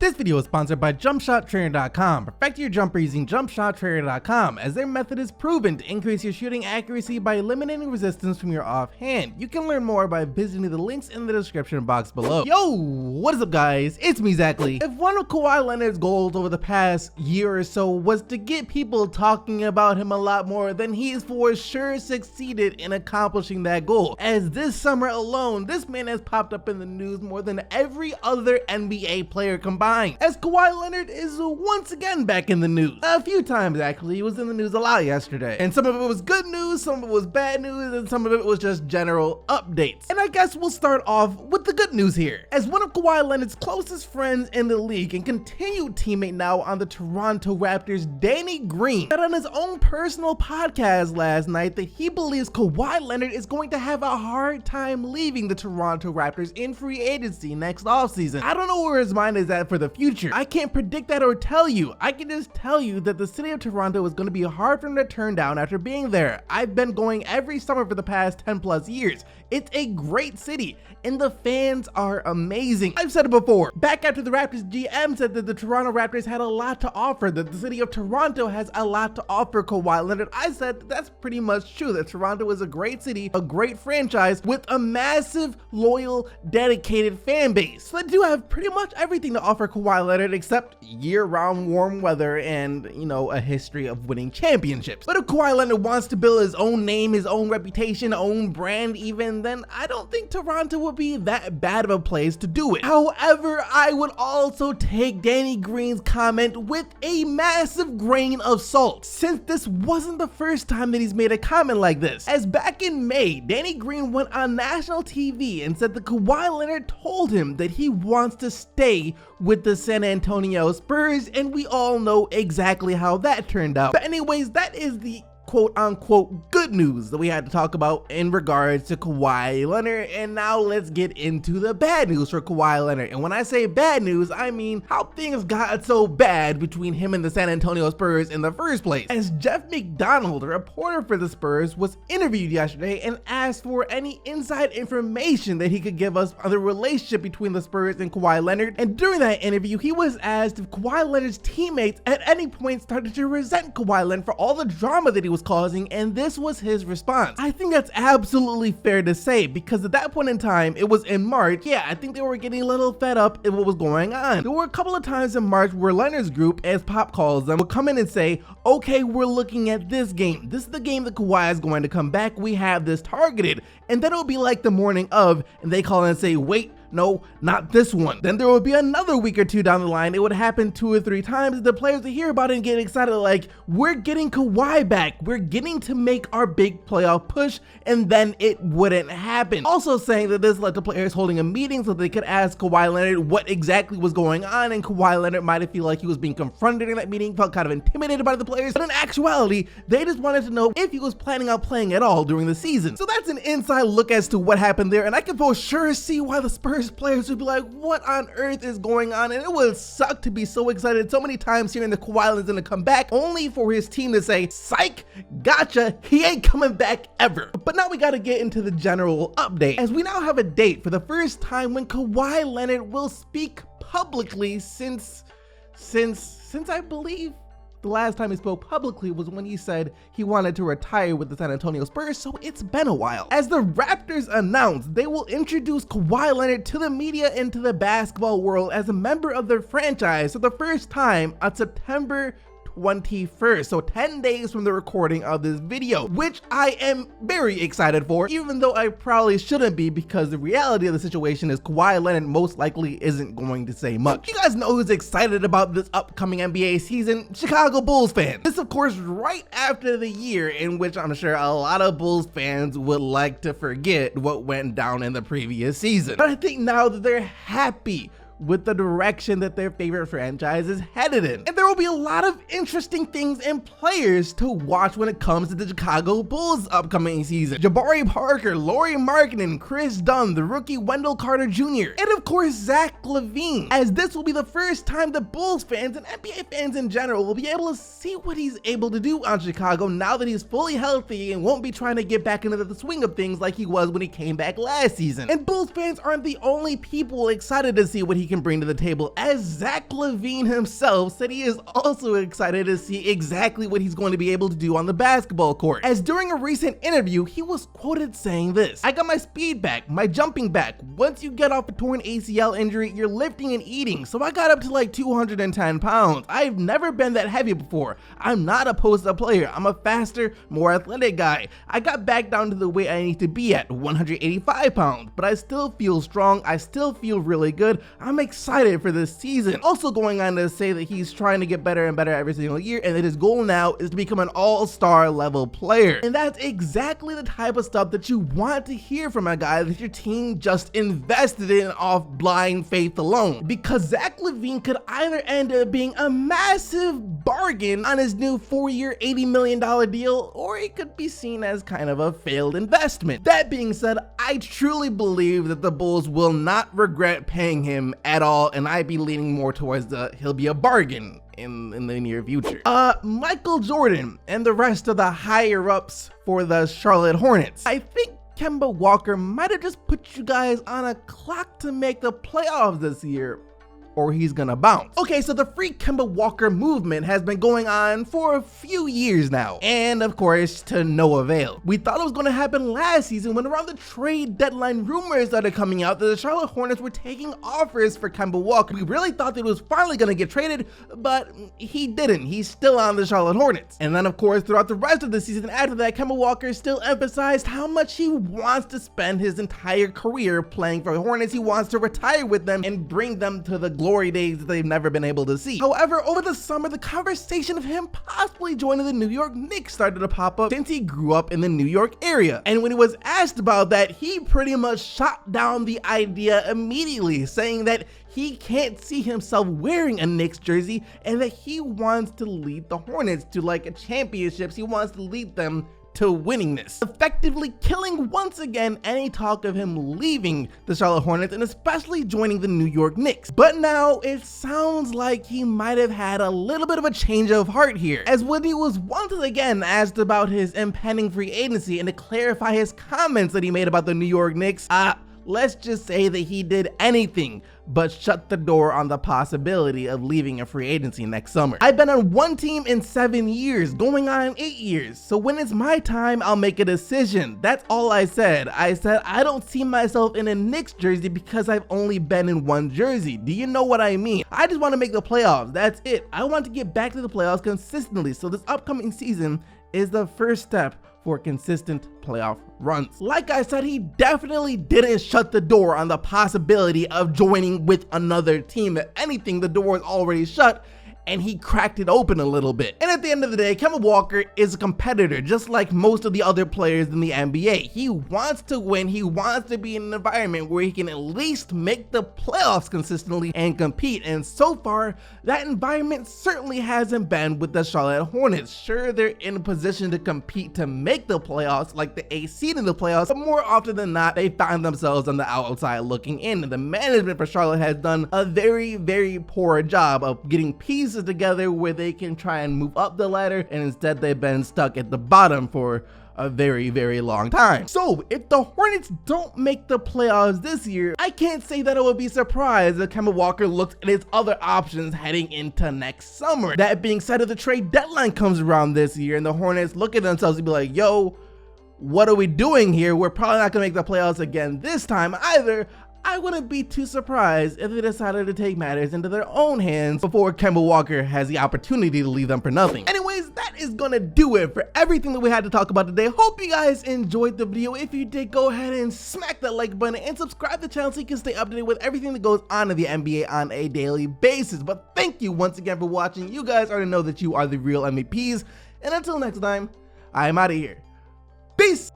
This video is sponsored by JumpShotTrainer.com. Perfect your jumper using JumpShotTrainer.com, as their method is proven to increase your shooting accuracy by eliminating resistance from your offhand. You can learn more by visiting the links in the description box below. Yo, what is up guys? It's me, Zachary. If one of Kawhi Leonard's goals over the past year or so was to get people talking about him a lot more, then he's for sure succeeded in accomplishing that goal. As this summer alone, this man has popped up in the news more than every other NBA player combined, as Kawhi Leonard is once again back in the news. A few times actually. He was in the news a lot yesterday, and some of it was good news, some of it was bad news, and some of it was just general updates. And I guess we'll start off with the good news here, as one of Kawhi Leonard's closest friends in the league and continued teammate now on the Toronto Raptors, Danny Green, said on his own personal podcast last night that he believes Kawhi Leonard is going to have a hard time leaving the Toronto Raptors in free agency next offseason. I don't know where his mind is at for the future. I can't predict that or tell you. I can just tell you that the city of Toronto is going to be hard for him to turn down after being there. I've been going every summer for the past 10 plus years. It's a great city and the fans are amazing. I've said it before. Back after the Raptors GM said that the Toronto Raptors had a lot to offer, that the city of Toronto has a lot to offer Kawhi Leonard, I said that that's pretty much true, that Toronto is a great city, a great franchise with a massive, loyal, dedicated fan base. So they do have pretty much everything to offer Kawhi Leonard except year-round warm weather and, you know, a history of winning championships. But if Kawhi Leonard wants to build his own name, his own reputation, own brand even, then I don't think Toronto would be that bad of a place to do it. However, I would also take Danny Green's comment with a massive grain of salt, since this wasn't the first time that he's made a comment like this. As back in May, Danny Green went on national TV and said that Kawhi Leonard told him that he wants to stay with the San Antonio Spurs, and we all know exactly how that turned out. But anyways, that is the quote-unquote good news that we had to talk about in regards to Kawhi Leonard. And now let's get into the bad news for Kawhi Leonard. And when I say bad news, I mean how things got so bad between him and the San Antonio Spurs in the first place. As Jeff McDonald, a reporter for the Spurs, was interviewed yesterday and asked for any inside information that he could give us on the relationship between the Spurs and Kawhi Leonard. And during that interview, he was asked if Kawhi Leonard's teammates at any point started to resent Kawhi Leonard for all the drama that he was causing, and this was his response. I think that's absolutely fair to say, because at that point in time, it was in March. Yeah, I think they were getting a little fed up in what was going on. There were a couple of times in March where Leonard's group, as Pop calls them, would come in and say, okay, we're looking at this game. This is the game that Kawhi is going to come back. We have this targeted. And then it would be like the morning of, and they call and say, wait, no, not this one. Then there would be another week or two down the line. It would happen 2 or 3 times. The players would hear about it and get excited, like, we're getting Kawhi back. We're getting to make our big playoff push, and then it wouldn't happen. Also saying that this led to players holding a meeting so they could ask Kawhi Leonard what exactly was going on, and Kawhi Leonard might have felt like he was being confronted in that meeting, felt kind of intimidated by the players, but in actuality, they just wanted to know if he was planning on playing at all during the season. So that's an inside look as to what happened there, and I can for sure see why the Spurs players would be like, what on earth is going on? And it would suck to be so excited so many times hearing the Kawhi Leonard's gonna come back, only for his team to say, psych, gotcha, he ain't coming back ever. But now we gotta get into the general update, as we now have a date for the first time when Kawhi Leonard will speak publicly since I believe the last time he spoke publicly was when he said he wanted to retire with the San Antonio Spurs, so it's been a while. As the Raptors announced, they will introduce Kawhi Leonard to the media and to the basketball world as a member of their franchise for the first time on September 21st, so 10 days from the recording of this video, which I am very excited for, even though I probably shouldn't be, because the reality of the situation is Kawhi Leonard most likely isn't going to say much. You guys know who's excited about this upcoming NBA season? Chicago Bulls fans. This, of course, right after the year in which I'm sure a lot of Bulls fans would like to forget what went down in the previous season. But I think now that they're happy with the direction that their favorite franchise is headed in. And there will be a lot of interesting things and players to watch when it comes to the Chicago Bulls upcoming season. Jabari Parker, Lauri Markkanen, Chris Dunn, the rookie Wendell Carter Jr., and of course Zach Lavine, as this will be the first time that Bulls fans and NBA fans in general will be able to see what he's able to do on Chicago now that he's fully healthy and won't be trying to get back into the swing of things like he was when he came back last season. And Bulls fans aren't the only people excited to see what he he can bring to the table, as Zach Lavine himself said he is also excited to see exactly what he's going to be able to do on the basketball court. As during a recent interview, he was quoted saying this: "I got my speed back, my jumping back. Once you get off a torn ACL injury, you're lifting and eating, so I got up to like 210 pounds. I've never been that heavy before. I'm not a post-up player. I'm a faster, more athletic guy. I got back down to the weight I need to be at, 185 pounds, but I still feel strong. I still feel really good. I'm excited for this season." Also going on to say that he's trying to get better and better every single year, and that his goal now is to become an all-star level player. And that's exactly the type of stuff that you want to hear from a guy that your team just invested in off blind faith alone. Because Zach Lavine could either end up being a massive bargain on his new 4-year, $80 million deal, or it could be seen as kind of a failed investment. That being said, I truly believe that the Bulls will not regret paying him at all, and I'd be leaning more towards he'll be a bargain in the near future. Michael Jordan and the rest of the higher ups for the Charlotte Hornets. I think Kemba Walker might have just put you guys on a clock to make the playoffs this year, or he's gonna bounce. Okay, so the free Kemba Walker movement has been going on for a few years now, and of course to no avail. We thought it was gonna happen last season when around the trade deadline rumors started coming out that the Charlotte Hornets were taking offers for Kemba Walker. We really thought that it was finally gonna get traded, but he didn't. He's still on the Charlotte Hornets. And then of course throughout the rest of the season after that, Kemba Walker still emphasized how much he wants to spend his entire career playing for the Hornets. He wants to retire with them and bring them to the glory days that they've never been able to see. However, over the summer, the conversation of him possibly joining the New York Knicks started to pop up since he grew up in the New York area. And when he was asked about that, he pretty much shot down the idea immediately, saying that he can't see himself wearing a Knicks jersey and that he wants to lead the Hornets to like championships. He wants to lead them to winningness, effectively killing once again any talk of him leaving the Charlotte Hornets and especially joining the New York Knicks. But now it sounds like he might have had a little bit of a change of heart here, as when he was once again asked about his impending free agency and to clarify his comments that he made about the New York Knicks, let's just say that he did anything but shut the door on the possibility of leaving a free agency next summer. I've been on one team in 7 years, going on 8 years, so when it's my time, I'll make a decision. That's all I said. I said I don't see myself in a Knicks jersey because I've only been in one jersey. Do you know what I mean? I just want to make the playoffs. That's it. I want to get back to the playoffs consistently, so this upcoming season is the first step for consistent playoff runs. Like I said, he definitely didn't shut the door on the possibility of joining with another team. If anything, the door is already shut and he cracked it open a little bit. And at the end of the day, Kemba Walker is a competitor, just like most of the other players in the NBA. He wants to win. He wants to be in an environment where he can at least make the playoffs consistently and compete. And so far, that environment certainly hasn't been with the Charlotte Hornets. Sure, they're in a position to compete to make the playoffs, like the 8th seed in the playoffs, but more often than not, they find themselves on the outside looking in. And the management for Charlotte has done a very, very poor job of getting pieces together where they can try and move up the ladder, and instead they've been stuck at the bottom for a very, very long time. So if the Hornets don't make the playoffs this year, I can't say that I would be surprised if Kemba Walker looks at his other options heading into next summer. That being said, if the trade deadline comes around this year and the Hornets look at themselves and be like, yo, what are we doing here? We're probably not gonna make the playoffs again this time either. I wouldn't be too surprised if they decided to take matters into their own hands before Kemba Walker has the opportunity to leave them for nothing. Anyways, that is gonna do it for everything that we had to talk about today. Hope you guys enjoyed the video. If you did, go ahead and smack that like button and subscribe to the channel so you can stay updated with everything that goes on in the NBA on a daily basis. But thank you once again for watching. You guys already know that you are the real MVPs. And until next time, I'm out of here. Peace!